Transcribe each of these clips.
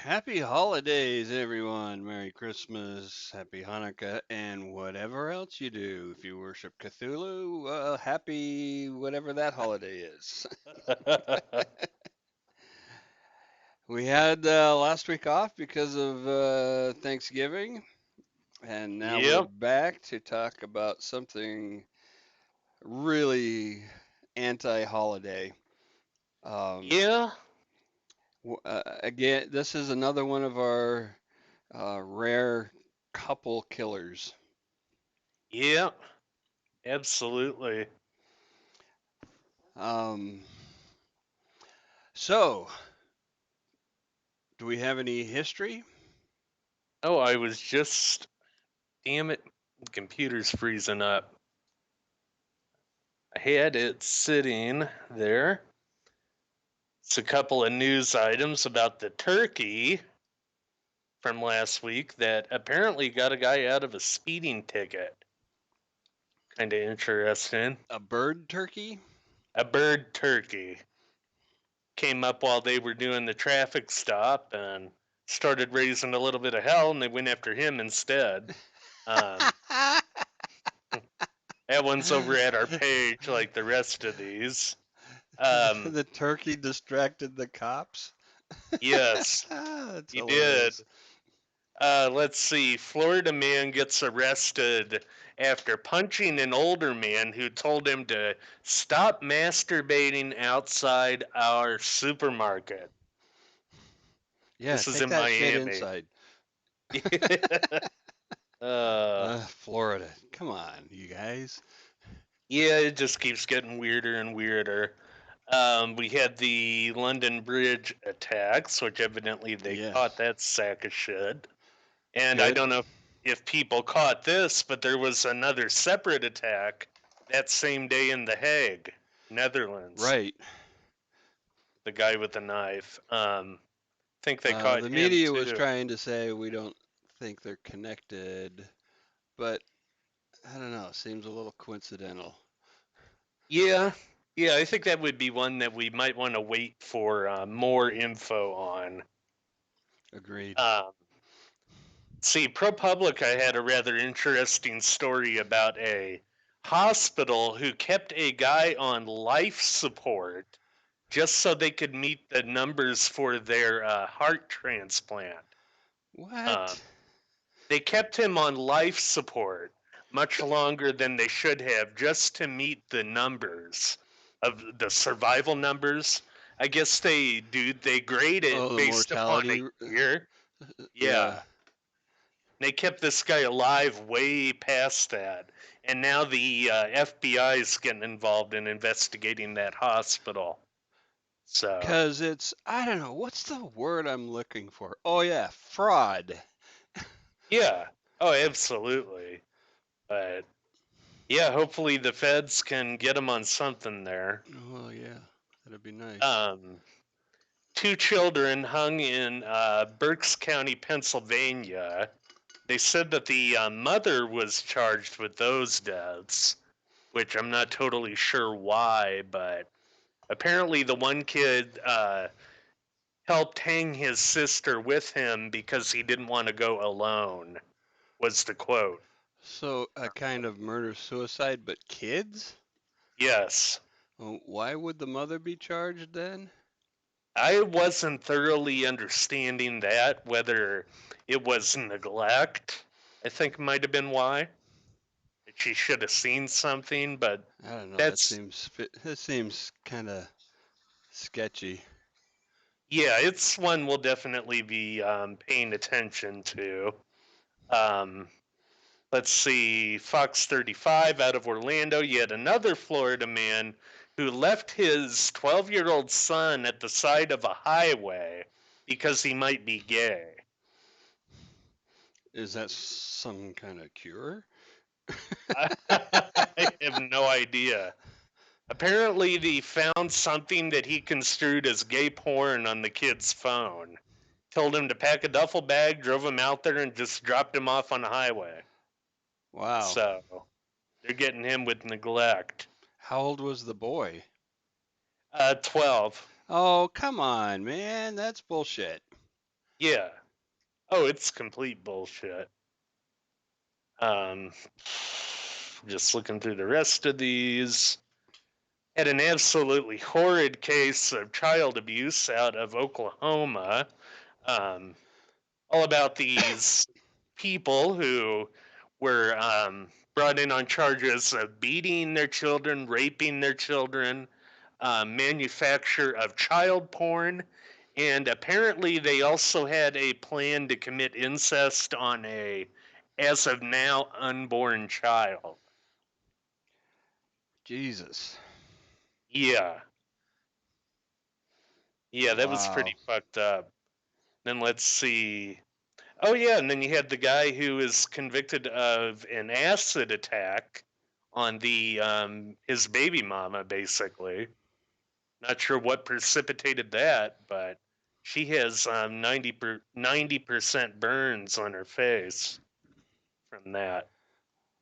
Happy holidays, everyone. Merry Christmas, Happy Hanukkah, and whatever else you do. If you worship Cthulhu, happy whatever that holiday is. We had last week off because of Thanksgiving, and now we're Yep. back to talk about something really anti-holiday. Um, Yeah. Again, this is another one of our rare couple killers. Yep. Absolutely. Um, so, do we have any history? Oh, I was just. Damn it. The computer's freezing up. I had it sitting there. It's a couple of news items about the turkey from last week that apparently got a guy out of a speeding ticket. Kind of interesting. A bird turkey? A bird turkey came up while they were doing the traffic stop and started raising a little bit of hell, and they went after him instead. Um, that one's over at our page, like the rest of these. Um, The turkey distracted the cops? yes, That's he did. hilarious. Let's see. Florida man gets arrested after punching an older man who told him to stop masturbating outside our supermarket. Yeah, This is take in that shit Miami. inside. uh, Florida. Come on, you guys. yeah, it just keeps getting weirder and weirder. We had the London Bridge attacks, which evidently they caught Yes. that sack of shit. And I Good. don't know if people caught this, but there was another separate attack that same day in The Hague, Netherlands. Right. The guy with the knife. Think they caught The him media was too. trying to say we don't think they're connected, but I don't know. Seems a little coincidental. Yeah, yeah, I think that would be one that we might want to wait for more info on. Agreed. Um, See, ProPublica had a rather interesting story about a hospital who kept a guy on life support just so they could meet the numbers for their heart transplant. Um, What? they kept him on life support much longer than they should have just to meet the numbers of the survival numbers. I guess they grade Oh, it the based upon mortality. a year. Yeah. Yeah. They kept this guy alive way past that. And now the FBI is getting involved in investigating that hospital. So, Because it's, I don't know, what's the word I'm looking for? Oh, yeah, fraud. yeah. Oh, absolutely. But yeah, hopefully the feds can get him on something there. Well, yeah, that'd be nice. Um, Two children hung in Berks County, Pennsylvania. They said that the mother was charged with those deaths, which I'm not totally sure why, but apparently the one kid helped hang his sister with him because he didn't want to go alone, was the quote. So, a kind of murder suicide, but kids? Yes. Why would the mother be charged then? I wasn't thoroughly understanding that, whether it was neglect, I think might have been why. She should have seen something, but I don't know. that's, That seems kind of sketchy. yeah, it's one we'll definitely be paying attention to. Um, let's see, Fox 35 out of Orlando, yet another Florida man who left his 12-year-old son at the side of a highway because he might be gay. Is that some kind of cure? I have no idea. Apparently, they found something that he construed as gay porn on the kid's phone. Told him to pack a duffel bag, drove him out there, and just dropped him off on the highway. Wow. So they're getting him with neglect. How old was the boy? 12. Oh, come on, man. That's bullshit. Yeah. Oh, it's complete bullshit. Um, just looking through the rest of these. Had an absolutely horrid case of child abuse out of Oklahoma. Um, all about these people who were brought in on charges of beating their children, raping their children, manufacture of child porn, and apparently they also had a plan to commit incest on a, as of now, unborn child. Jesus. Yeah, yeah, that was Wow. pretty fucked up. Then let's see. Oh yeah, and then you had the guy who was convicted of an acid attack on the his baby mama, basically. Not sure what precipitated that, but she has 90% burns on her face from that.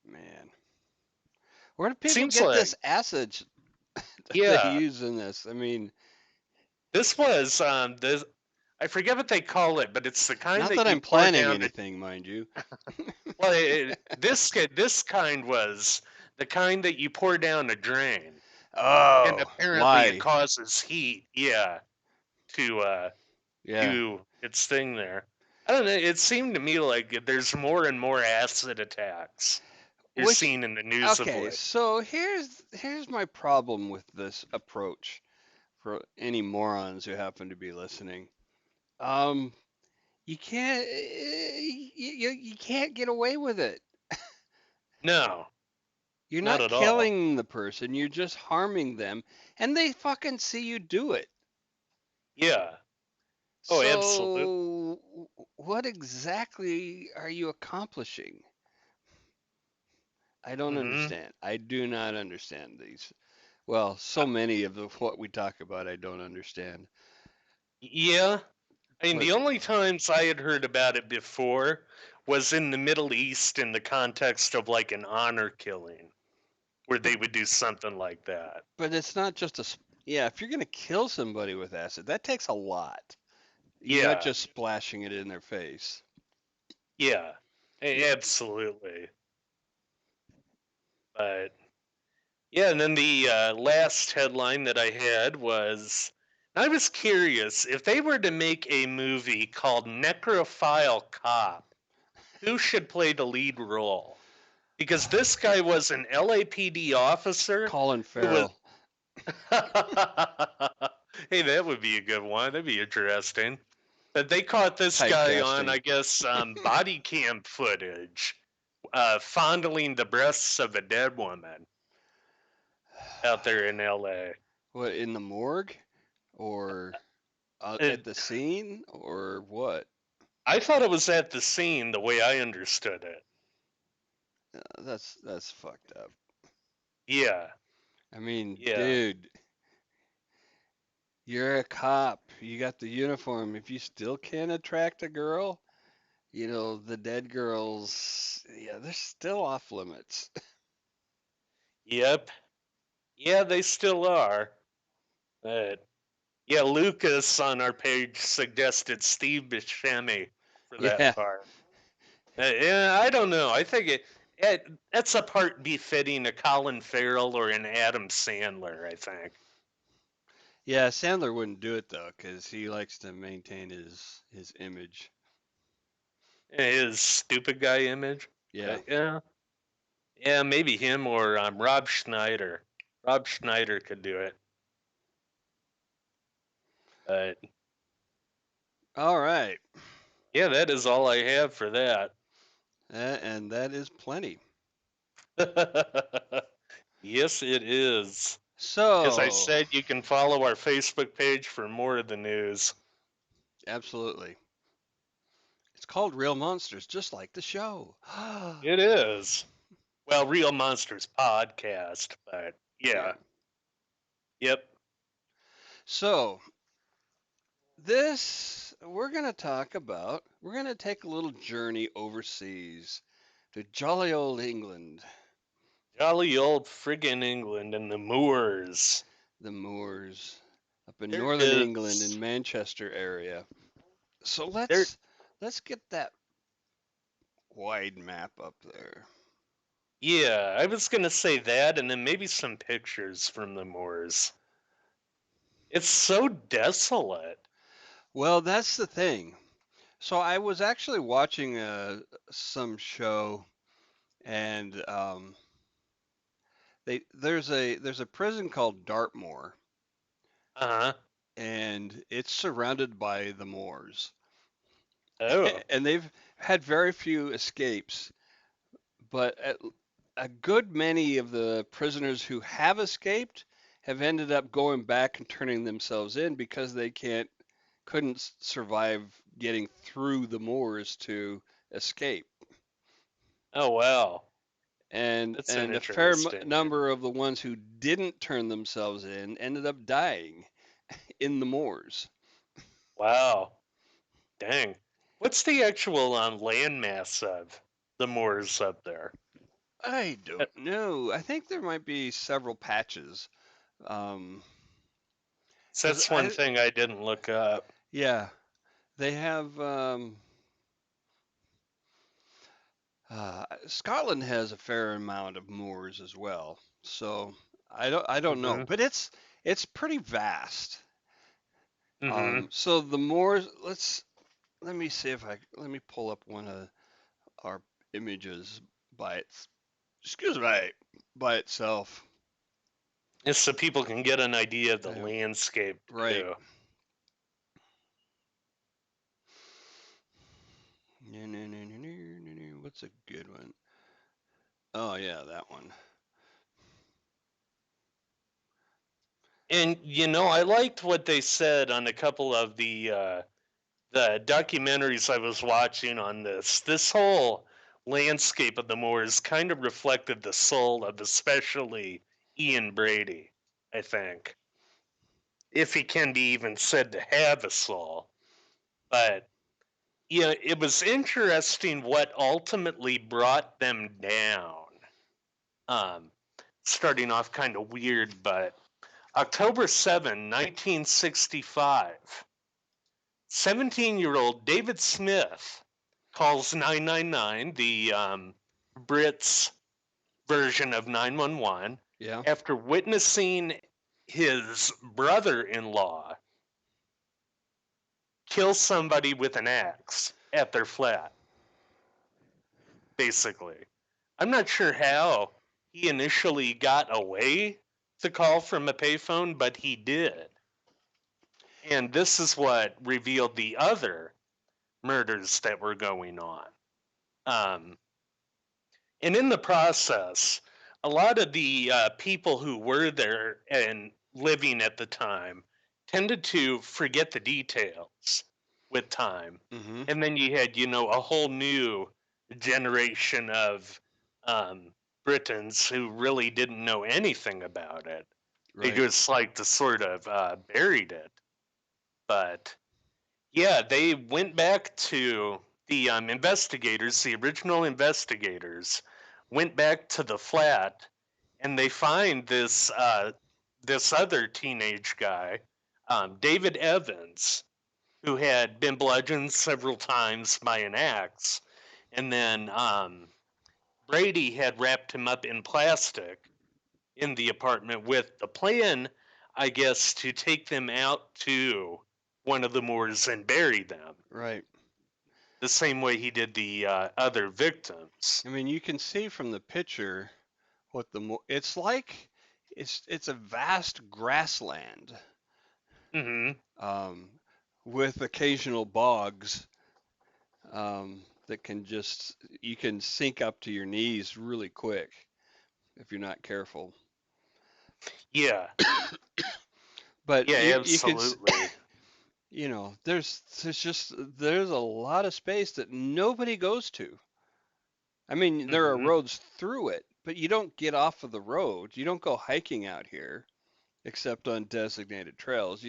Man. Where do people Seems get like, this acid that they yeah, use in this? I mean, this was this. I forget what they call it, but it's the kind not that that you I'm pour planning down. anything, mind you. Well, this kind was the kind that you pour down a drain, and Oh, apparently it why? causes heat. Yeah, to Yeah. do its thing there. I don't know. It seemed to me like there's more and more acid attacks you're Which, seeing in the news of okay, late. so here's my problem with this approach for any morons who happen to be listening. Um, you can't you can't get away with it. No, You're not not at all. killing the person, you're just harming them, and they fucking see you do it. Yeah. Oh, absolutely. So, what exactly are you accomplishing? I don't Hmm. understand. I do not understand these. Well, so many of what we talk about, I don't understand. Yeah. I mean, But the only times I had heard about it before was in the Middle East in the context of like an honor killing, where but they would do something like that. but it's not just yeah. If you're gonna kill somebody with acid, that takes a lot. You're not Yeah. just splashing it in their face. Yeah. You, Absolutely. But yeah, and then the last headline that I had was I was curious if they were to make a movie called Necrophile Cop, who should play the lead role? Because this guy was an LAPD officer Colin who was. Farrell Hey, that would be a good one. That'd be interesting. But they caught this guy on, typecasting. I guess, body cam footage, fondling the breasts of a dead woman out there in LA. What, in the morgue or at And the scene or what? I thought it was at the scene the way I understood it. That's fucked up. Yeah, I mean, yeah, dude, you're a cop. You got the uniform. If you still can't attract a girl, the dead girls, yeah, they're still off limits. yep. Yeah, they still are. But yeah, Lucas on our page suggested Steve Buscemi for that Yeah. part. Yeah, I don't know. I think that's a part befitting a Colin Farrell or an Adam Sandler, I think. Yeah, Sandler wouldn't do it though, 'cause he likes to maintain his image. His stupid guy image. Yeah. But yeah, yeah, maybe him or Rob Schneider. Rob Schneider could do it. But All right. yeah, that is all I have for that. And that is plenty. Yes, it is. As I So, said, you can follow our Facebook page for more of the news. absolutely. It's called Real Monsters, just like the show. It is. Well, Real Monsters podcast, but Yeah. yeah. Yep. So, this we're going to take a little journey overseas to jolly old England, Jolly old friggin' England and the Moors. the moors up in There northern England in is. Manchester area. So There, let's get that wide map up there. yeah, I was gonna say that, and then maybe some pictures from the moors. It's so desolate. Well, that's the thing. So I was actually watching some show, and there's a prison called Dartmoor, Uh-huh. and it's surrounded by the moors, Oh. and they've had very few escapes. But a good many of the prisoners who have escaped have ended up going back and turning themselves in because they couldn't survive getting through the moors to escape. Oh wow. That's And a fair interesting. number of the ones who didn't turn themselves in ended up dying in the moors. Wow. Dang. What's the actual landmass of the moors up there? I Uh, don't know. I think there might be several patches. Um, because That's one thing I didn't look up. yeah, they have. Scotland has a fair amount of moors as well, so I don't know, Mm-hmm. but it's pretty vast. Mm-hmm. So the moors. Let me see if let me pull up one of our images by its excuse me by itself. It's so people can get an idea of the Uh, landscape right. too. What's a good one? Oh yeah, that one. And I liked what they said on a couple of the documentaries I was watching on this. This whole landscape of the moors kind of reflected the soul of especially Ian Brady, I think, if he can be even said to have a soul. But yeah, it was interesting what ultimately brought them down. Um, Starting off kind of weird, but October 7, 1965, 17-year-old David Smith calls 999, the Brits' version of 911, Yeah. after witnessing his brother in law kill somebody with an axe at their flat, basically. I'm not sure how he initially got away to call from a payphone, but he did. And this is what revealed the other murders that were going on. Um, and in the process, a lot of the people who were there and living at the time tended to forget the details with time. Mm-hmm. And then you had, a whole new generation of um, Britons who really didn't know anything about it. They Right. just like to sort of buried it. But yeah, they went back to the investigators, the original investigators, went back to the flat, and they find this other teenage guy, David Evans, who had been bludgeoned several times by an axe, and then Brady had wrapped him up in plastic in the apartment with the plan, I guess, to take them out to one of the moors and bury them Right. the same way he did the other victims. I mean, you can see from the picture what it's like. It's a vast grassland, Hmm. um, with occasional bogs, that you can sink up to your knees really quick if you're not careful. Yeah, But yeah, you can absolutely. there's a lot of space that nobody goes to. I mean, there are Hmm. roads through it, but you don't get off of the road. You don't go hiking out here except on designated trails.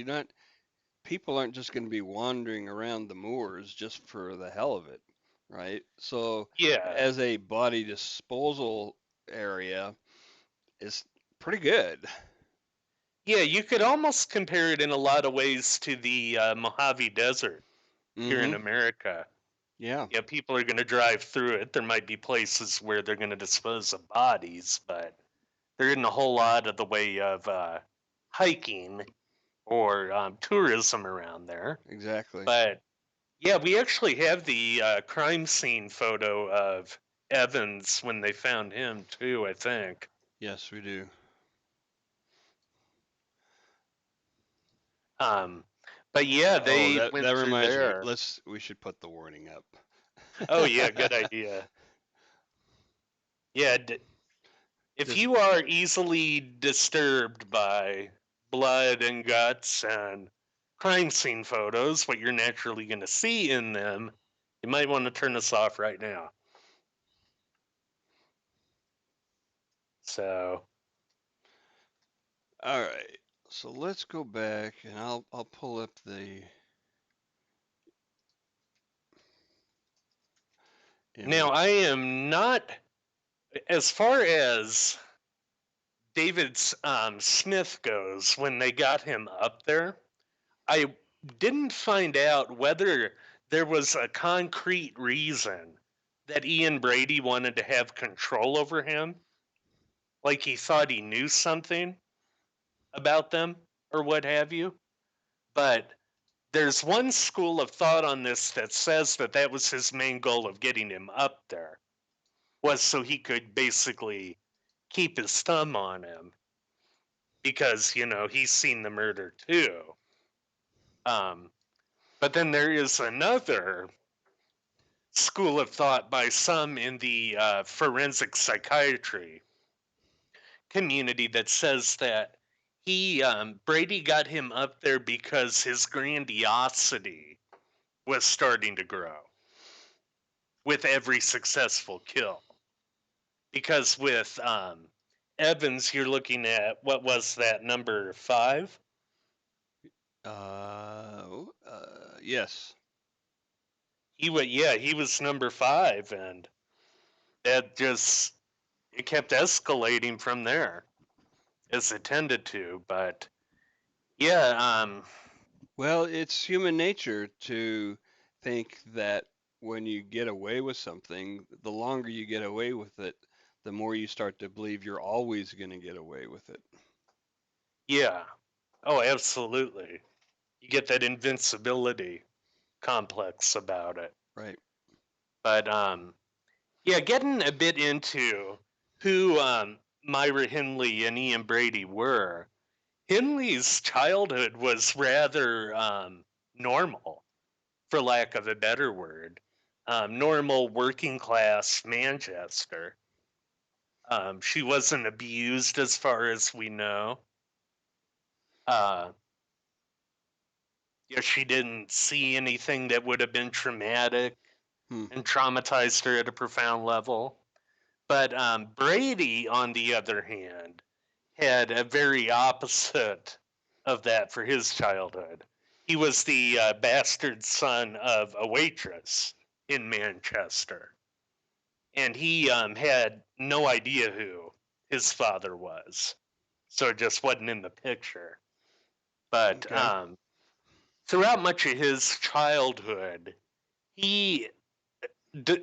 People aren't just going to be wandering around the moors just for the hell of it, right? So, Yeah, as a body disposal area, it's pretty good. yeah, you could almost compare it in a lot of ways to the Mojave Desert. here in Mm-hmm. America. Yeah, Yeah, people are going to drive through it. There might be places where they're going to dispose of bodies, but there isn't a whole lot of the way of hiking or tourism around there. exactly. But yeah, we actually have the crime scene photo of Evans when they found him too, I think. Yes, we do. Um, but yeah, Oh, they that went through reminds me. there. We should put the warning up. Oh yeah, good idea. Yeah, if Just you are easily disturbed by blood and guts and crime scene photos, what you're naturally going to see in them, you might want to turn this off right now. So all right. So let's go back and I'll pull up the now I image. am not, as far as David's Smith goes, when they got him up there, I didn't find out whether there was a concrete reason that Ian Brady wanted to have control over him, like he thought he knew something about them or what have you. But there's one school of thought on this that says that that was his main goal of getting him up there, was so he could basically keep his thumb on him because, he's seen the murder too. Um, but then there is another school of thought by some in the forensic psychiatry community that says that Brady got him up there because his grandiosity was starting to grow with every successful kill. Because with Evans, you're looking at, what was that, number 5? Yes. He was number 5, and that just, it kept escalating from there as it tended to. But yeah, Well, it's human nature to think that when you get away with something, the longer you get away with it, the more you start to believe you're always going to get away with it. yeah. Oh, absolutely. You get that invincibility complex about it. Right. But yeah, getting a bit into who Myra Hindley and Ian Brady were. Hindley's childhood was rather normal, for lack of a better word. Normal working class Manchester. She wasn't abused as far as we know. Uh, yeah, she didn't see anything that would have been traumatic Hmm. and traumatized her at a profound level. But Brady, on the other hand, had a very opposite of that for his childhood. He was the bastard son of a waitress in Manchester, and he had no idea who his father was, so it just wasn't in the picture. But Okay. throughout much of his childhood, he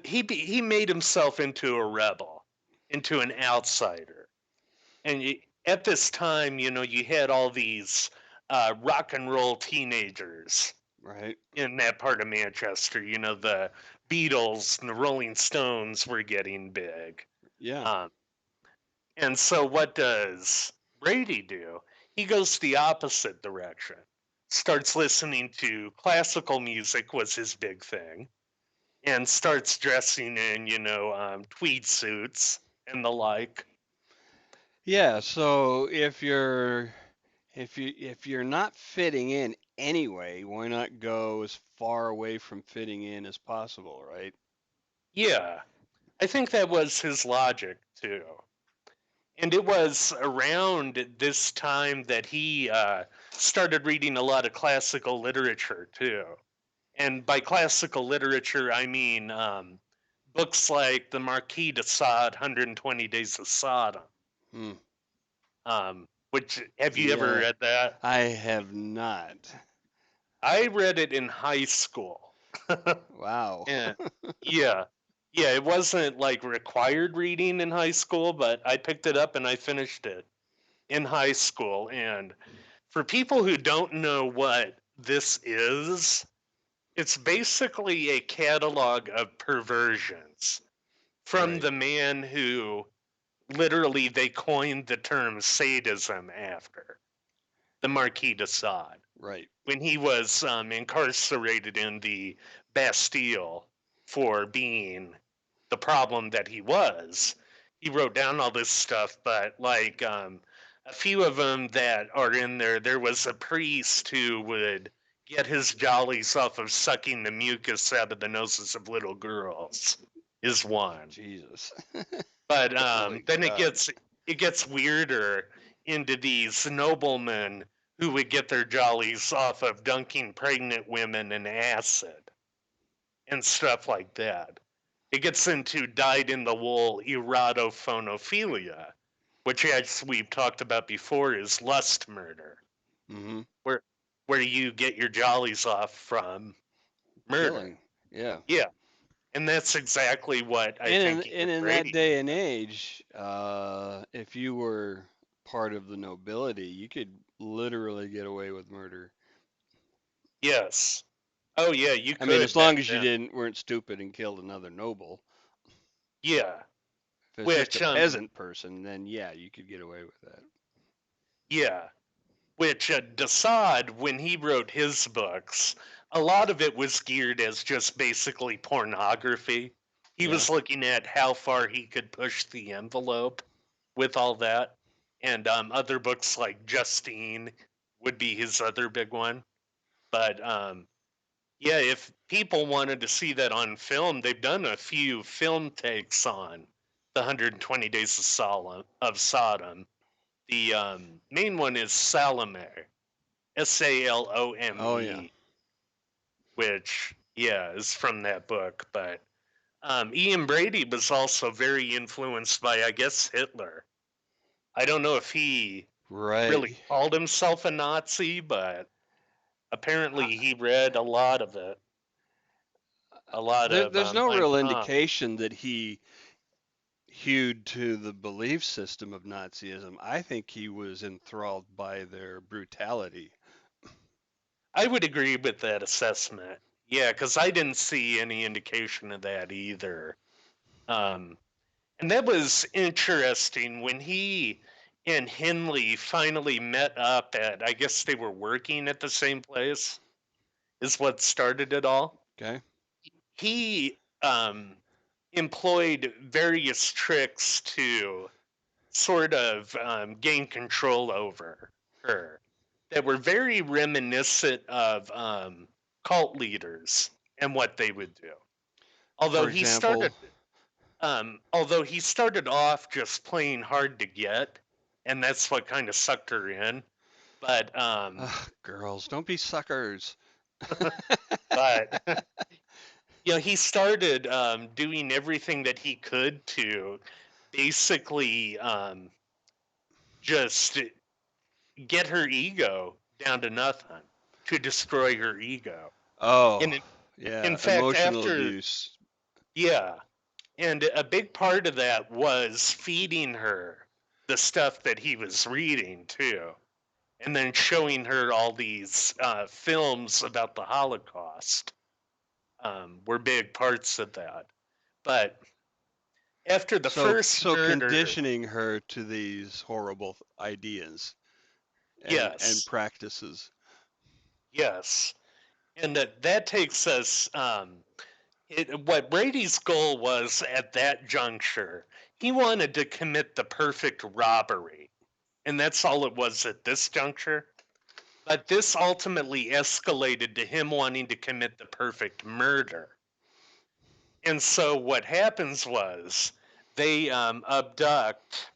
he made himself into a rebel, into an outsider. And at this time, you had all these rock and roll teenagers Right. in that part of Manchester. The Beatles and the Rolling Stones were getting big. Yeah. Um, and so, what does Brady do? He goes the opposite direction. Starts listening to classical music was his big thing, and starts dressing in, tweed suits and the like. Yeah. So if you're not fitting in anyway, why not go as far away from fitting in as possible, right? Yeah, I think that was his logic too. And it was around this time that he started reading a lot of classical literature too. And by classical literature, I mean books like the Marquis de Sade, 120 Days of Sodom. Hmm. Which, have you ever Yeah. read that? I have not. I read it in high school. Wow. And yeah. Yeah, it wasn't like required reading in high school, but I picked it up and I finished it in high school. And for people who don't know what this is, it's basically a catalog of perversions from Right. the man who literally they coined the term sadism after, the Marquis de Sade, Right. when he was incarcerated in the Bastille for being the problem that he was. He wrote down all this stuff, but like a few of them that are in there, there was a priest who would get his jollies off of sucking the mucus out of the noses of little girls, is one. Jesus. But Holy then it God. gets weirder into these noblemen who would get their jollies off of dunking pregnant women in acid and stuff like that. It gets into dyed in the wool erotophonophilia, which as we've talked about before is lust murder, Hmm. where you get your jollies off from murder. Killing. Yeah. Yeah, and that's exactly what I think And Ian in that Brady day and did. age, if you were part of the nobility, you could literally get away with murder. Yes. Oh yeah, you I mean, as could back long as you then. didn't weren't stupid and killed another noble. Yeah. If it's just Which a peasant person, then yeah, you could get away with that. yeah, which Desaad, when he wrote his books, a lot of it was geared as just basically pornography. He Yeah. was looking at how far he could push the envelope with all that. And other books like Justine would be his other big one. But yeah, if people wanted to see that on film, they've done a few film takes on the 120 Days of Sodom. The main one is Salome, Oh yeah. Salome, which yeah is from that book. But Ian Brady was also very influenced by, I guess, Hitler. I don't know if he really Right. called himself a Nazi, but I, apparently he read a lot of it, a lot of there's no Mein real Kampf. indication that he hewed to the belief system of Nazism. I think he was enthralled by their brutality. I would agree with that assessment. Yeah, because I didn't see any indication of that either. Um, and that was interesting when he and Hindley finally met up at, I guess they were working at the same place, is what started it all. Okay. He employed various tricks to sort of gain control over her that were very reminiscent of cult leaders and what they would do. Although For he example, started, although he started off just playing hard to get, and that's what kind of sucked her in. But girls, don't be suckers. but you know, he started doing everything that he could to basically just get her ego down to nothing, to destroy her ego. And Oh, in yeah, fact, emotional after, abuse. yeah, and a big part of that was feeding her the stuff that he was reading too, and then showing her all these films about the Holocaust were big parts of that. But after the first So murder, conditioning her to these horrible ideas and yes, practices. yes, and that takes us what Brady's goal was at that juncture. He wanted to commit the perfect robbery, and that's all it was at this juncture. But this ultimately escalated to him wanting to commit the perfect murder. And so what happens was they abduct.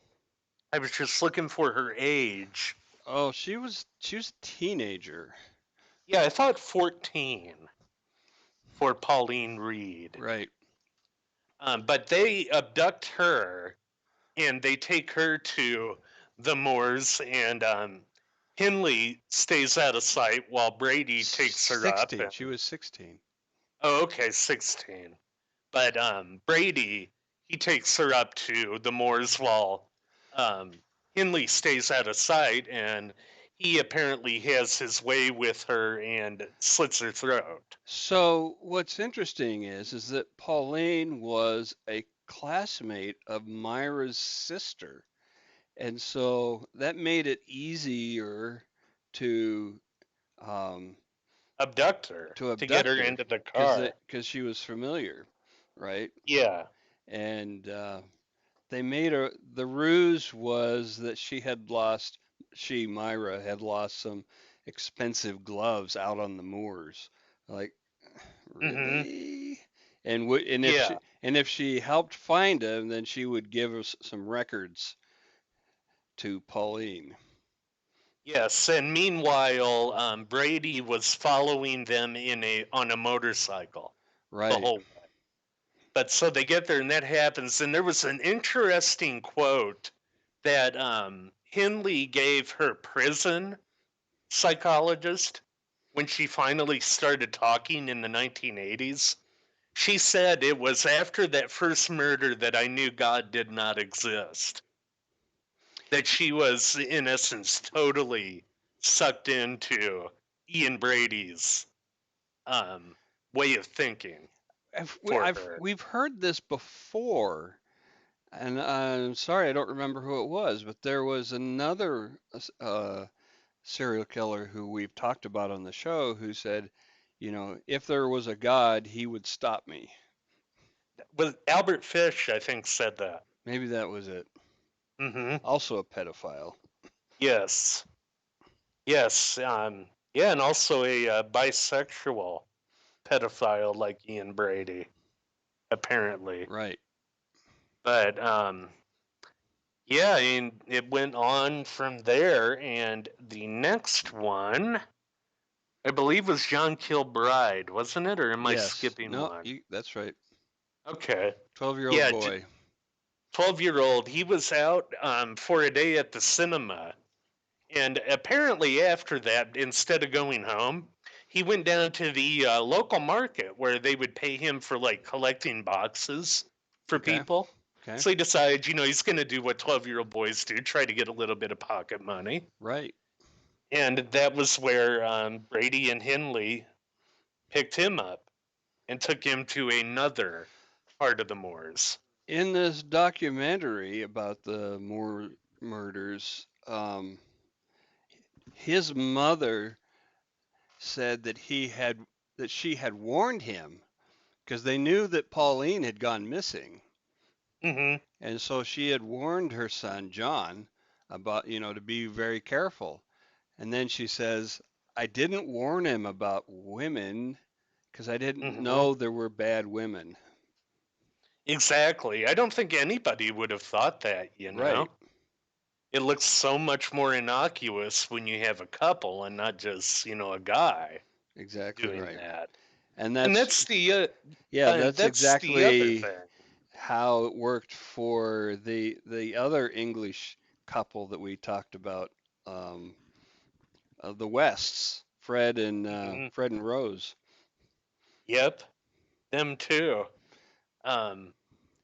I was just looking for her age. Oh, she was a teenager. Yeah, I thought 14 for Pauline Reed. Right. But they abduct her and they take her to the moors, and Hindley stays out of sight while Brady takes her up. 16. She And was 16. Oh, okay, 16. But Brady, he takes her up to the moors while um, Hindley stays out of sight, and he apparently has his way with her and slits her throat. So what's interesting is that Pauline was a classmate of Myra's sister, and so that made it easier to um, Abduct her to to get abduct her her into the because car. she was familiar, right? Yeah. And they made her. The ruse was that Myra had lost some expensive gloves out on the moors. Like, Mm-hmm. really? And Yeah. if she helped find them, then she would give us some records to Pauline. Yes, and meanwhile, Brady was following them on a motorcycle the Right. whole way. But so they get there, and that happens. And there was an interesting quote that Hindley gave her prison psychologist when she finally started talking in the 1980s. She said it was after that first murder that I knew God did not exist. That she was, in essence, totally sucked into Ian Brady's um, way of thinking for her. We've heard this before, and I'm sorry I don't remember who it was, but there was another serial killer who we've talked about on the show who said, if there was a God, he would stop me. But Albert Fish, I think, said that. Maybe that was it. Mm-hmm. Also a pedophile. Yes. Yes. Yeah, and also a bisexual pedophile like Ian Brady, apparently. Right. But yeah, and it went on from there, and the next one, I believe, was John Kilbride, wasn't it? Or am I Yes. skipping No, one? that's right. Okay. 12-year-old Yeah, boy. 12-year-old. He was out for a day at the cinema. And apparently, after that, instead of going home, he went down to the local market where they would pay him for like collecting boxes for Okay. people. Okay. So he decided, he's going to do what 12-year-old boys do, try to get a little bit of pocket money. Right. And that was where Brady and Hindley picked him up and took him to another part of the moors. In this documentary about the Moore murders, his mother said that she had warned him because they knew that Pauline had gone missing. Mm-hmm. And so she had warned her son, John, about, to be very careful. And then she says, I didn't warn him about women because I didn't Mm-hmm. know there were bad women. Exactly. I don't think anybody would have thought that. Right. It looks so much more innocuous when you have a couple and not just a guy Exactly doing right. that. And And that's, that's the yeah, that's that's the other exactly thing. how it worked for the other English couple that we talked about, um, the Wests, Hmm. Fred and Rose. Yep, them too. um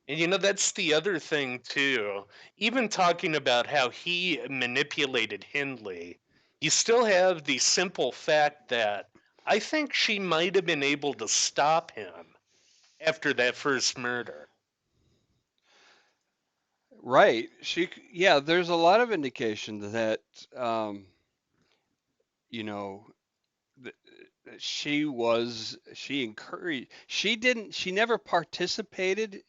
and that's the other thing too. Even talking about how he manipulated Hindley, you still have the simple fact that I think she might have been able to stop him after that first murder. Right. Yeah, there's a lot of indication that, you know, th- she encouraged, she never participated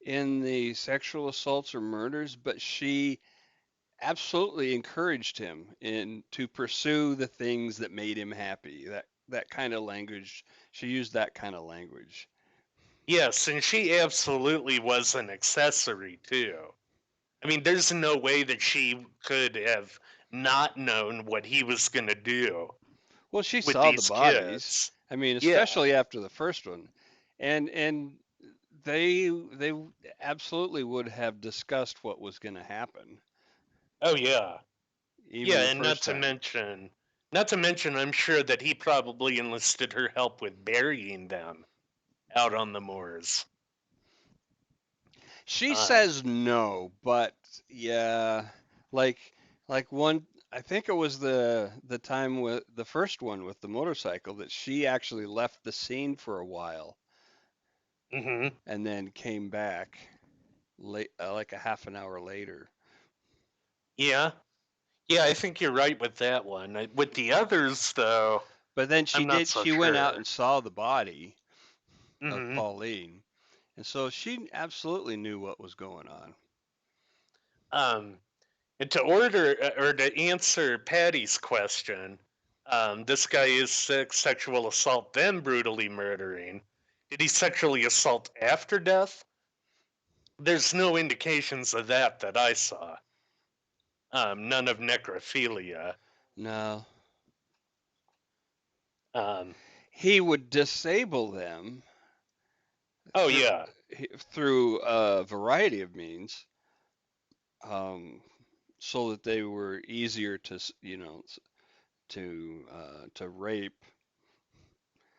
in the sexual assaults or murders, but she absolutely encouraged him in to pursue the things that made him happy. That kind of language, she used that kind of language. Yes, and she absolutely was an accessory too. I mean, there's no way that she could have not known what he was going to do Well, she with saw the these bodies. kids. I mean, Yeah. especially after the first one, and they absolutely would have discussed what was going to happen Oh, yeah. even Yeah, the and first time. not to mention, I'm sure that he probably enlisted her help with burying them out on the moors. She Um, says no, but yeah, like like one I think it was the time with the first one with the motorcycle that she actually left the scene for a while hmm and then came back late like a half an hour later. Yeah, yeah, I think you're right with that one. With the others, though, But then I'm not so she went out sure. and saw the body of hmm Pauline. And so she absolutely knew what was going on. Um, and to order or to answer Patty's question, this guy is sexual assault, then brutally murdering. Did he sexually assault after death? There's no indications of that I saw. None of necrophilia. No, Um, he would disable them oh through yeah. through a variety of means, um, so that they were easier to to rape.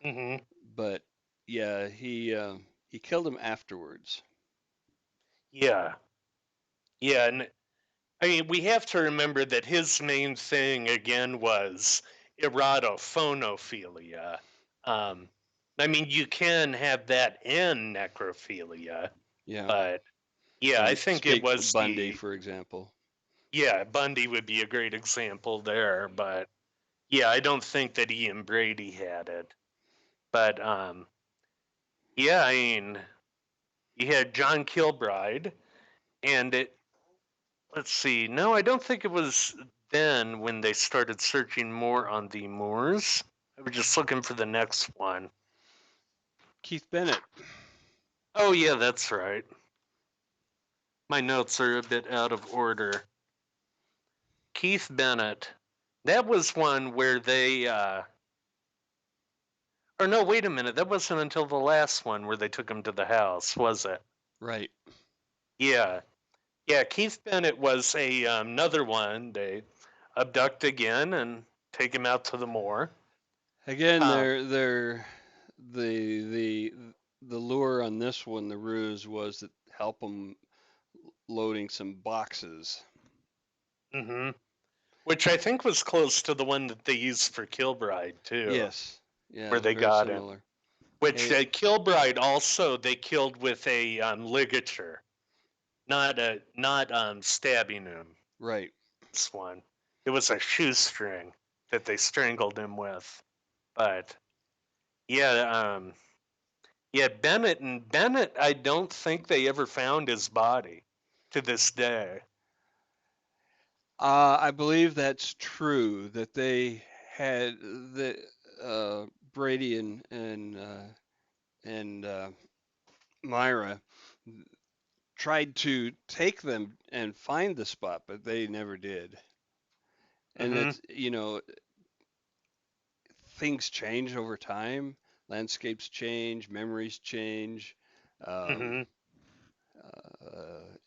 hmm But yeah, he killed him afterwards. Yeah. Yeah, and I mean, we have to remember that his main thing again was erotophonophilia. Um, I mean, you can have that in necrophilia, Yeah, but yeah, I think it Speak was Bundy, the for example. yeah Bundy would be a great example there, but yeah, I don't think that Ian Brady had it. But yeah, I mean, you had John Kilbride, and let's see. No, I don't think it was then when they started searching more on the moors. I was just looking for the next one. Keith Bennett. Oh, yeah, that's right. My notes are a bit out of order. Keith Bennett. That was one where or no, wait a minute. That wasn't until the last one where they took him to the house, was it? Right. Yeah. Yeah, Keith Bennett was another one. They abduct again and take him out to the moor. Again, Um, the the the lure on this one, the ruse was that help them loading some boxes. mhm. Which I think was close to the one that they used for Kilbride too, Yes. Yeah, where it's they very got him. similar. Which Hey, Kilbride also they killed with a ligature, not stabbing him. right. This one, it was a shoestring that they strangled him with. But yeah, yeah, Bennett, I don't think they ever found his body to this day. I believe that's true that they had the Brady and Myra tried to take them and find the spot, but they never did. And hmm it's, things change over time, landscapes change, memories change, um, hmm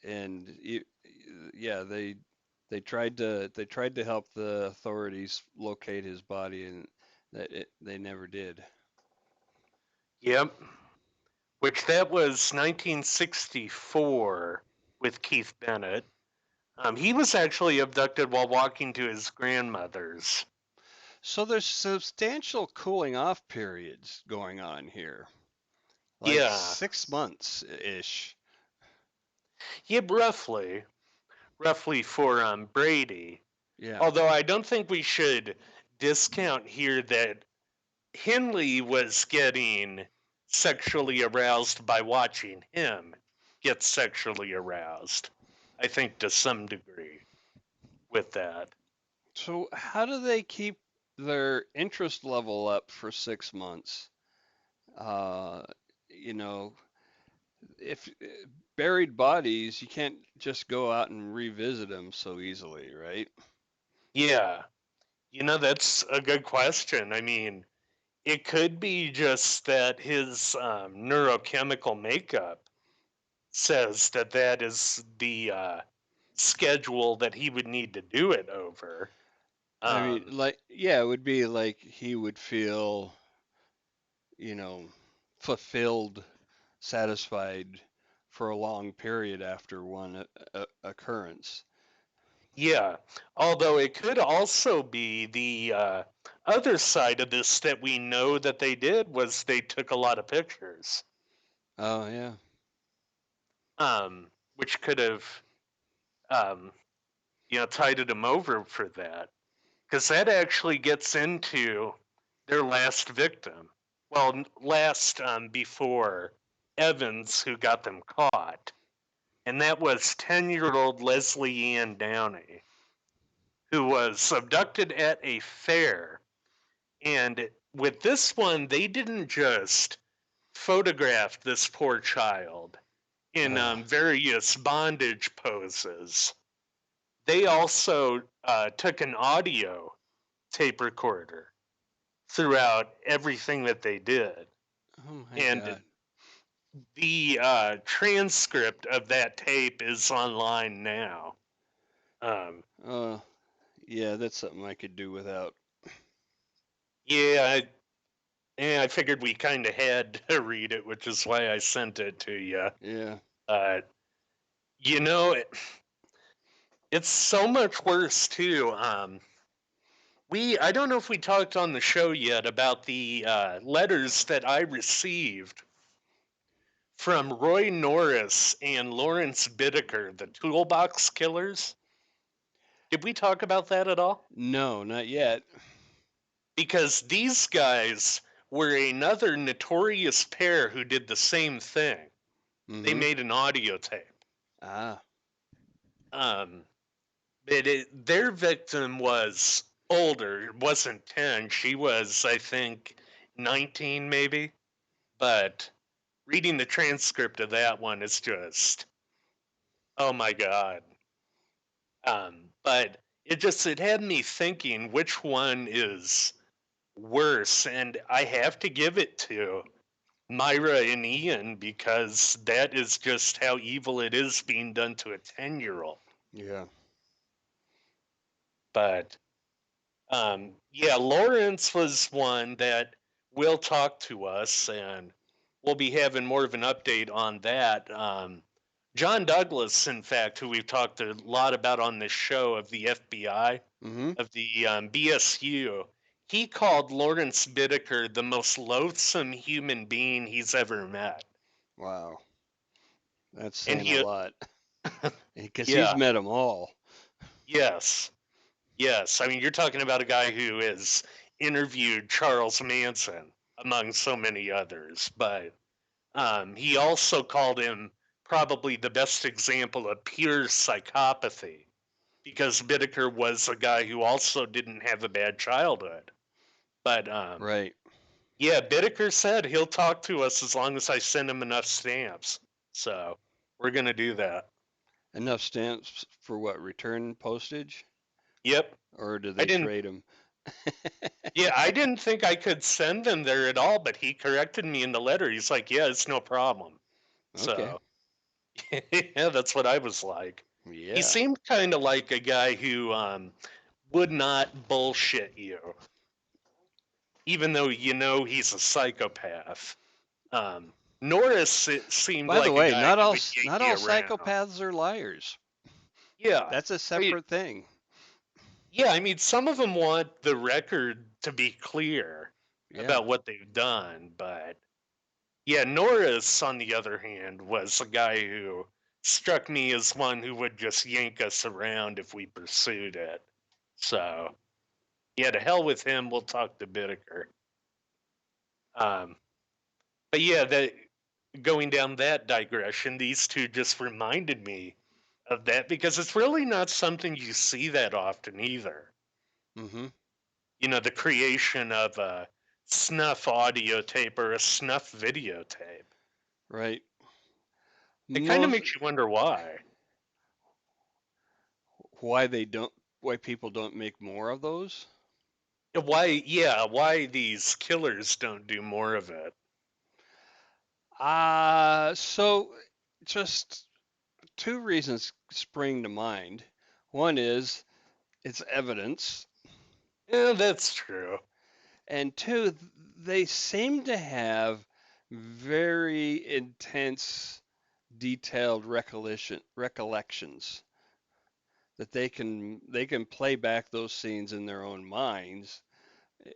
and yeah, they tried to help the authorities locate his body, and they never did. Yep. Which that was 1964 with Keith Bennett. He was actually abducted while walking to his grandmother's. So there's substantial cooling off periods going on here, like Yeah, 6 months ish. yeah, roughly for Brady. Yeah. Although I don't think we should discount here that Hindley was getting sexually aroused by watching him get sexually aroused. I think to some degree with that. So how do they keep their interest level up for 6 months? Uh, you know, if buried bodies, you can't just go out and revisit them so easily, right? Yeah, that's a good question. I mean, it could be just that his neurochemical makeup says that that is the schedule that he would need to do it over. I mean, Um, like, yeah, it would be like he would feel, you know, fulfilled, satisfied for a long period after one occurrence. Yeah, although it could also be the other side of this that we know that they did was they took a lot of pictures, Oh yeah. which could have um, tided them over for that, because that actually gets into their last victim. Well, last before Evans, who got them caught, and that was 10-year-old Leslie Ann Downey, who was abducted at a fair. And with this one, they didn't just photograph this poor child in Uh, various bondage poses. They also took an audio tape recorder throughout everything that they did. oh my And God. the transcript of that tape is online now. Um, Uh, yeah, that's something I could do without. yeah, I figured we kind of had to read it, which is why I sent it to you. Yeah. Uh, you know, it's so much worse too. I don't know if we talked on the show yet about the letters that I received from Roy Norris and Lawrence Bittaker, the Toolbox Killers. Did we talk about that at all? No, not yet. Because these guys were another notorious pair who did the same thing. They Mm-hmm. made an audio tape. Ah. Um, their victim was older. It wasn't 10. She was, I think, 19 maybe. But reading the transcript of that one is just, oh my God. But it had me thinking which one is worse. And I have to give it to Myra and Ian because that is just how evil it is being done to a 10-year-old. Yeah. But yeah, Lawrence was one that will talk to us, and we'll be having more of an update on that. John Douglas, in fact, who we've talked a lot about on this show of the FBI, Mm-hmm. of the BSU, he called Lawrence Bittaker the most loathsome human being he's ever met. Wow. That's And saying a he, lot because he's yeah, met them all. yes, yes. I mean, you're talking about a guy who has interviewed Charles Manson, among so many others, but he also called him probably the best example of pure psychopathy because Bittaker was a guy who also didn't have a bad childhood. But Right. yeah, Bittaker said he'll talk to us as long as I send him enough stamps. So we're going to do that. Enough stamps for what? Return postage? Yep. Or do I they didn't trade them? Yeah, I didn't think I could send them there at all, but he corrected me in the letter. He's like, "Yeah, it's no problem." Okay. So, yeah, that's what I was like. He Yeah. seemed kind of like a guy who would not bullshit you, even though you know he's a psychopath. Um, Norris it seemed By the like a way, guy not who all would yank not all you around. psychopaths are liars. Yeah, That's a I, separate thing. yeah. I mean, some of them want the record to be clear Yeah. about what they've done, but yeah, Norris, on the other hand, was a guy who struck me as one who would just yank us around if we pursued it. So, yeah, to hell with him. We'll talk to Bittaker. Um, but yeah, going down that digression, these two just reminded me of that because it's really not something you see that often either. Mm-hmm. The creation of a snuff audio tape or a snuff videotape. Right. It kind of Most makes you wonder why. why they don't why people don't make more of those? Why these killers don't do more of it. So just two reasons spring to mind. One is it's evidence, Yeah, that's true. and two, they seem to have very intense, detailed recollections that they can play back those scenes in their own minds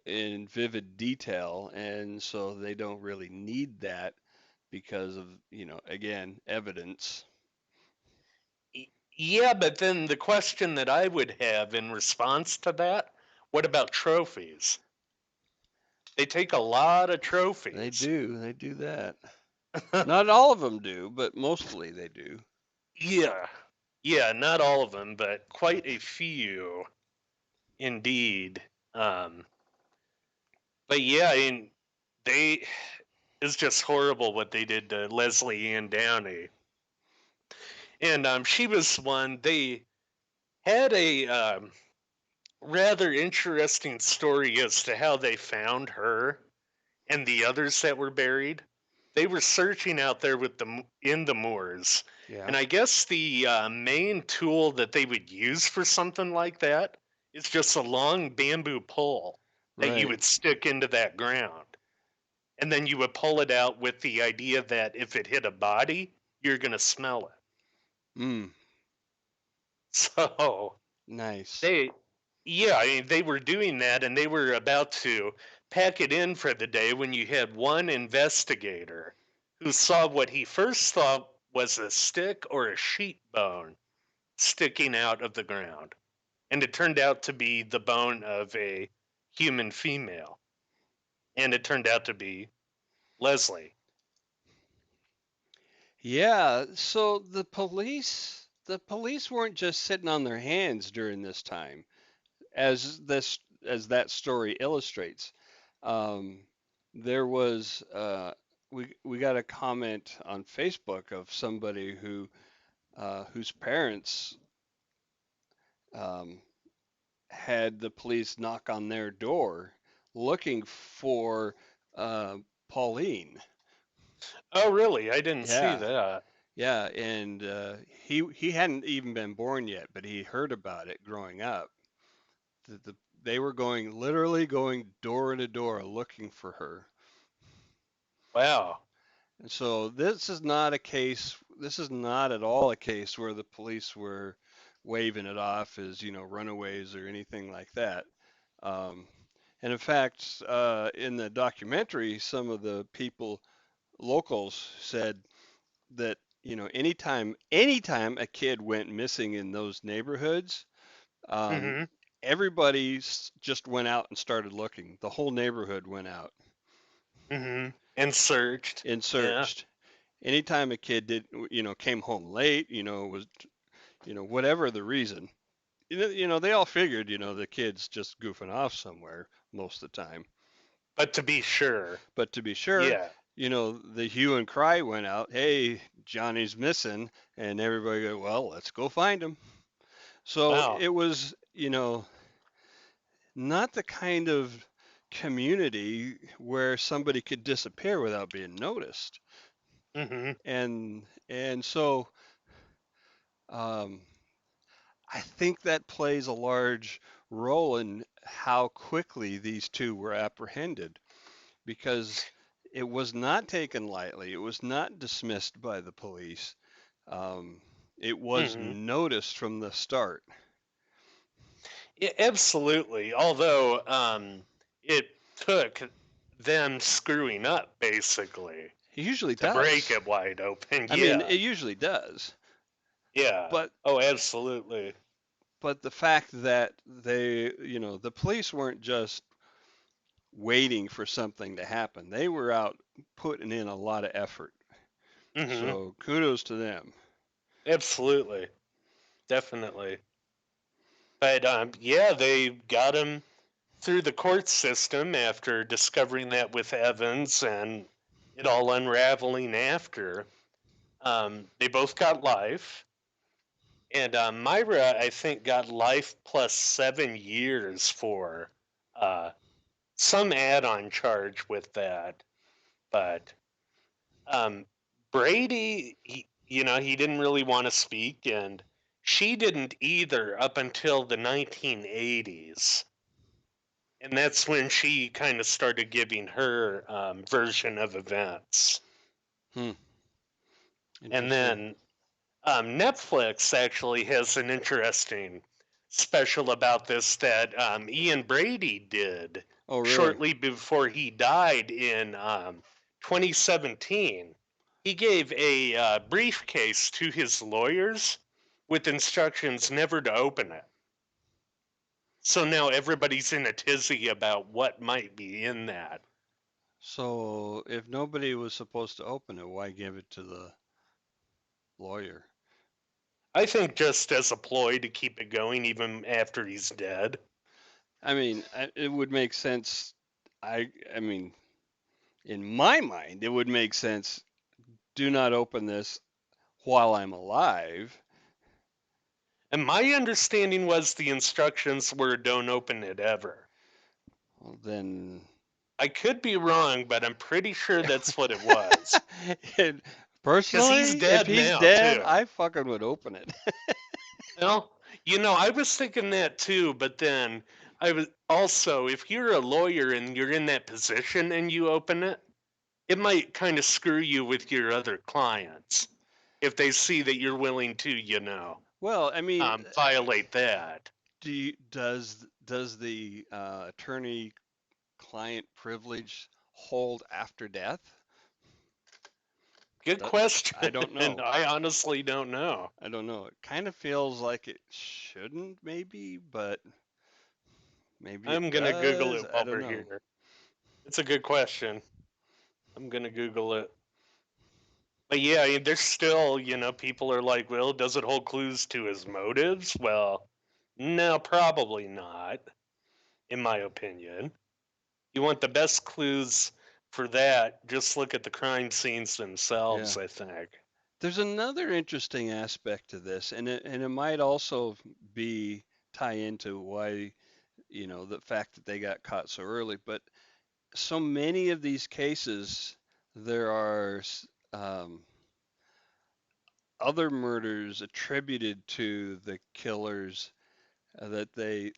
in vivid detail, and so they don't really need that because of, again, evidence. Yeah, but then the question that I would have in response to that, what about trophies? They take a lot of They trophies. do, they do that. Not all of them do, but mostly they do. Yeah. Yeah, not all of them, but quite a few indeed. Um, but yeah, they it's just horrible what they did to Leslie Ann Downey. And she was one they had a rather interesting story as to how they found her and the others that were buried. They were searching out there with the in the moors, Yeah, and I guess the main tool that they would use for something like that is just a long bamboo pole that you right. would stick into that ground, and then you would pull it out with the idea that if it hit a body, you're gonna smell it. Mm, So nice. they, yeah, I mean, they were doing that and they were about to pack it in for the day when you had one investigator who saw what he first thought was a stick or a sheep bone sticking out of the ground. And it turned out to be the bone of a human female. And it turned out to be Leslie. Yeah, so the police weren't just sitting on their hands during this time, as that story illustrates. Um, there was we got a comment on Facebook of somebody whose parents um, had the police knock on their door looking for uh, Pauline. Oh, really? I didn't see Yeah, that. yeah, and he hadn't even been born yet, but he heard about it growing up. They were literally going door to door looking for her. Wow. And so this is not a case. This is not at all a case where the police were waving it off as runaways or anything like that. Um, and in fact, in the documentary, some of the locals said that anytime a kid went missing in those neighborhoods, um, Mm-hmm. everybody just went out and started looking. The whole neighborhood went out Mm-hmm. And searched. and Yeah. searched. Anytime a kid came home late, was, whatever the reason, they all figured, the kid's just goofing off somewhere most of the time. But to be sure. But to be sure, Yeah. the hue and cry went out. Hey, Johnny's missing, and everybody go, well, let's go find him. So Wow. it was, not the kind of community where somebody could disappear without being noticed. Mm-hmm. And so um, I think that plays a large role in how quickly these two were apprehended, because it was not taken lightly. It was not dismissed by the police. Um, it was Mm-hmm. noticed from the start. Yeah, absolutely. Although it took them screwing up basically It usually to break does. it wide open. I mean, Yeah. it usually does. Yeah. But Oh, absolutely. the fact that the police weren't just waiting for something to happen. They were out putting in a lot of effort. Mm-hmm. So kudos to them. Absolutely. Definitely. But yeah, they got him through the court system after discovering that with Evans and it all unraveling after. They both got life. And Myra, I think, got life plus 7 years for uh, some add-on charge with that. But um, Brady, he didn't really want to speak, and she didn't either up until the 1980s. And that's when she kind of started giving her version of events. Hmm. And Interesting. then Netflix actually has an interesting special about this that Ian Brady did Oh, really? shortly before he died in 2017. He gave a briefcase to his lawyers with instructions never to open it. So now everybody's in a tizzy about what might be in that. So, if nobody was supposed to open it, why give it to the lawyer? I think just as a ploy to keep it going even after he's dead. I mean, it would make sense. I mean, in my mind, it would make sense. Do not open this while I'm alive. And my understanding was the instructions were don't open it ever. Well, then, I could be wrong, but I'm pretty sure that's what it was. and Because he's personally, if dead he's now, dead, too. I fucking would open it. Well, I was thinking that too, but then I was also, if you're a lawyer and you're in that position and you open it, it might kind of screw you with your other clients if they see that you're willing to, Well, I mean, violate that. does the attorney-client privilege hold after death? Good That, question. I don't And know. I honestly don't know. I don't know. It kind of feels like it shouldn't, maybe, but maybe it I'm going to Google does. it I while don't we're know. here. It's a good question. I'm going to Google it. But yeah, there's still, people are like, well, does it hold clues to his motives? Well, no, probably not, in my opinion. You want the best clues for that, just look at the crime scenes Yeah. themselves, I think. There's another interesting aspect to this, and it might also be tie into why, the fact that they got caught so early. But so many of these cases, there are other murders attributed to the killers that they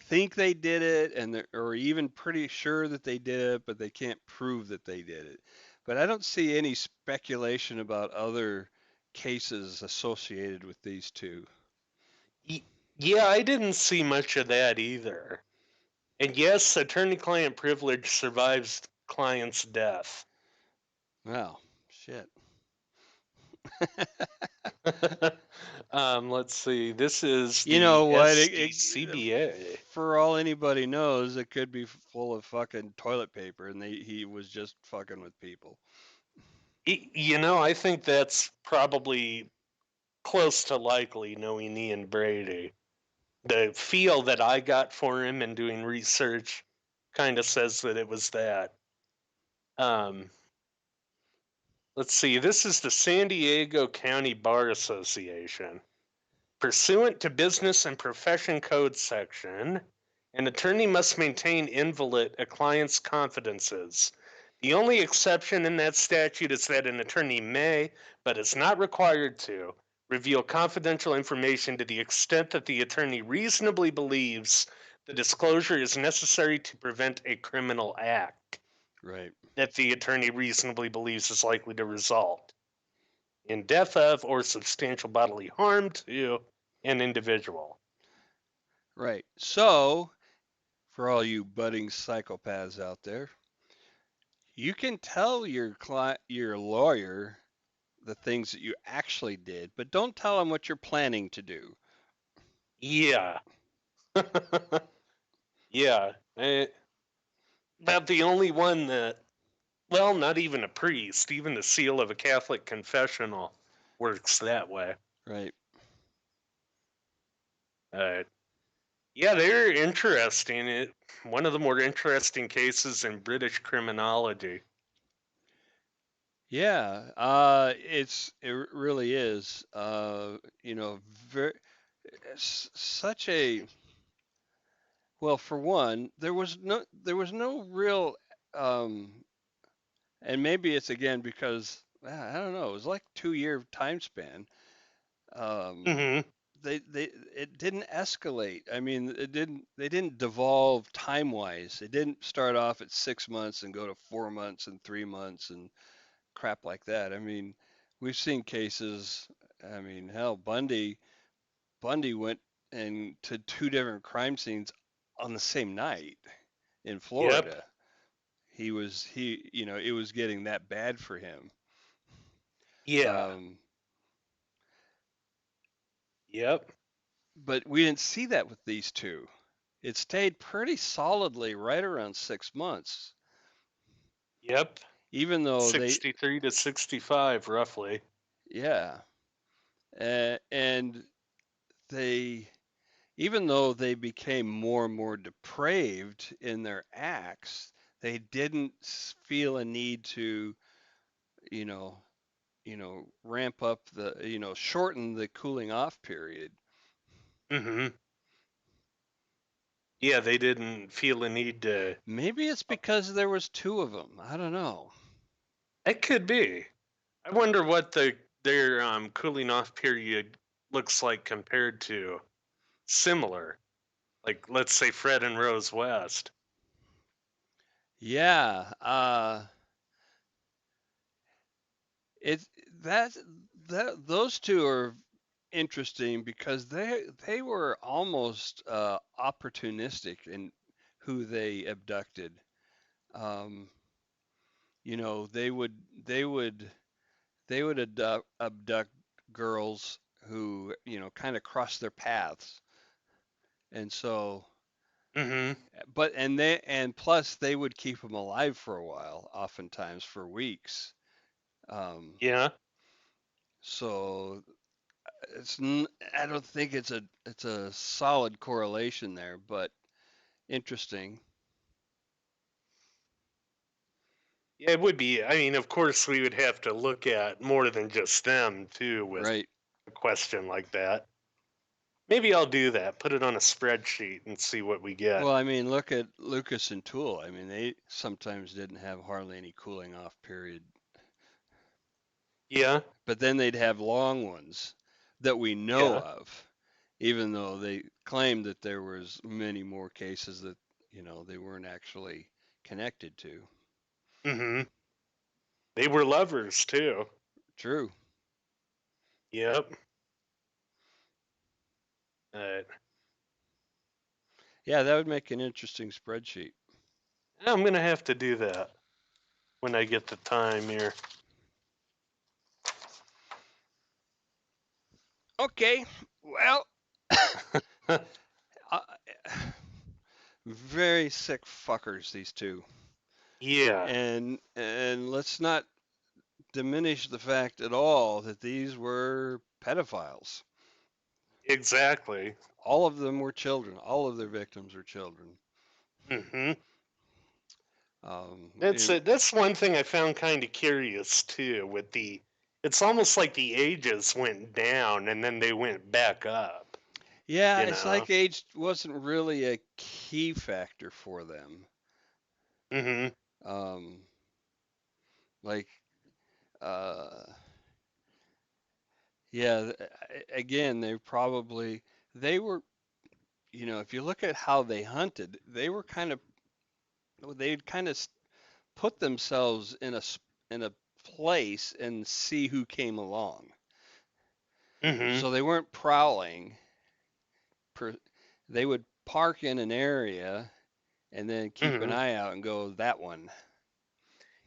think they did it, and or even pretty sure that they did it, but they can't prove that they did it. But I don't see any speculation about other cases associated with these two. Yeah, I didn't see much of that either. And yes, attorney client privilege survives client's death. Wow, shit. Let's see. This is You the know what? SDCBA. For all anybody knows, it could be full of fucking toilet paper, and he was just fucking with people. I think that's probably close to likely knowing Ian Brady. The feel that I got for him and doing research kind of says that it was that. Um, let's see. This is the San Diego County Bar Association. Pursuant to Business and Profession Code section, an attorney must maintain inviolate a client's confidences. The only exception in that statute is that an attorney may, but is not required to, reveal confidential information to the extent that the attorney reasonably believes the disclosure is necessary to prevent a criminal act Right, that the attorney reasonably believes is likely to result in death of or substantial bodily harm to an individual. right. So, for all you budding psychopaths out there, you can tell your lawyer the things that you actually did, but don't tell them what you're planning to do. Yeah. Yeah. About the only one that, well, not even a priest, even the seal of a Catholic confessional works that way. Right. Uh, yeah, they're interesting. One of the more interesting cases in British criminology. Yeah. It really is. Very such a well. For one, there was no real um, and maybe it's again because I don't know. It was like 2-year time span. Um, Hmm. they it didn't escalate. I mean, it didn't they didn't devolve time wise. It didn't start off at 6 months and go to 4 months and 3 months and crap like that. I mean, we've seen cases. I mean, hell, Bundy went and to two different crime scenes on the same night in Yep. Florida. It was getting that bad for him. Yeah. Um, Yep. but we didn't see that with these two. It stayed pretty solidly right around 6 months, Yep. even though 63 to 65, roughly. yeah, and they, even though they became more and more depraved in their acts, they didn't feel a need to, you know, ramp up shorten the cooling off period. Mm-hmm. Yeah, they didn't feel a need to. Maybe it's because there was two of them. I don't know. It could be. I wonder what their cooling off period looks like compared to similar, like let's say Fred and Rose West. Yeah, it's that those two are interesting because they were almost opportunistic in who they abducted. Um, they would abduct girls who kind of cross their paths, and so Mm-hmm. and plus they would keep them alive for a while, oftentimes for weeks. Um, Yeah. so I don't think it's a solid correlation there, but interesting. Yeah, it would be. I mean, of course, we would have to look at more than just them too with Right. a question like that. Maybe I'll do that. Put it on a spreadsheet and see what we get. Well, I mean, look at Lucas and Tool. I mean, they sometimes didn't have hardly any cooling off period, Yeah. but then they'd have long ones that we know Yeah. of, even though they claimed that there was many more cases that they weren't actually connected to. Mm-hmm. They were lovers too. True. Yep. Yeah, that would make an interesting spreadsheet. I'm gonna have to do that when I get the time here. Okay. Well, uh, very sick fuckers, these two. Yeah. And let's not diminish the fact at all that these were pedophiles. Exactly. All of them were children. All of their victims were children. Mm-hmm. Um, That's and it. That's one thing I found kind of curious too. With the, it's almost like the ages went down and then they went back up. yeah, You it's know. like age wasn't really a key factor for them. Mm-hmm. Um, like, uh, yeah, again, they were, if you look at how they hunted, they'd kind of put themselves in a place and see who came along. Mm-hmm. So they weren't prowling. Per, they would park in an area and then keep an Mm-hmm. eye out and go that one.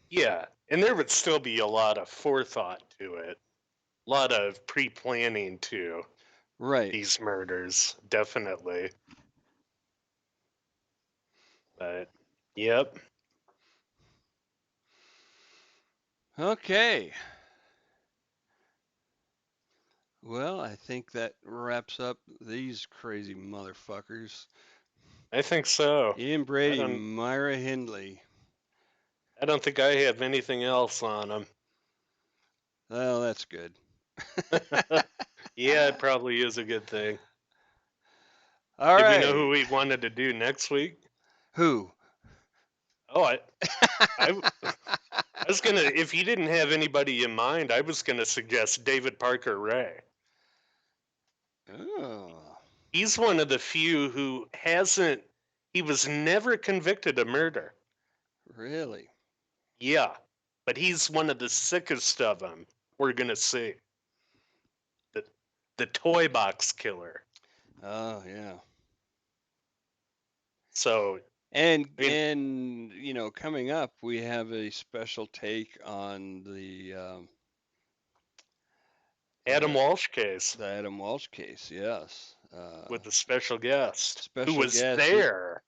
Yeah, and there would still be a lot of forethought to it, a lot of pre-planning to Right. these murders, definitely. But yep, Okay. Well, I think that wraps up these crazy motherfuckers. I think so. Ian I Brady, don't. Myra Hindley. I don't think I have anything else on them. Well, that's good. Yeah, it probably is a good thing. All Did we know who right. we wanted to do next week? Who? Oh, I was gonna. If you didn't have anybody in mind, I was gonna suggest David Parker Ray. Oh, He's one of the few who hasn't. He was never convicted of murder. really? Yeah, but he's one of the sickest of them. We're gonna see the the toy box killer. Oh, yeah. So And I mean, coming up, we have a special take on Adam uh, Walsh case the Adam Walsh case. Yes, with a special guest who special was guest there.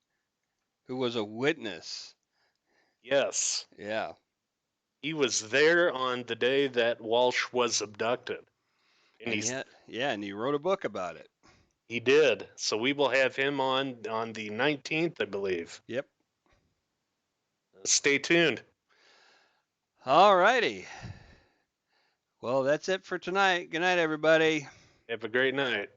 who was a witness. Yes, Yeah, he was there on the day that Walsh was abducted, and and he wrote a book about it. he did. So we will have him on the 19th, I believe. Yep. Stay tuned. All righty. Well, that's it for tonight. Good night, everybody. Have a great night.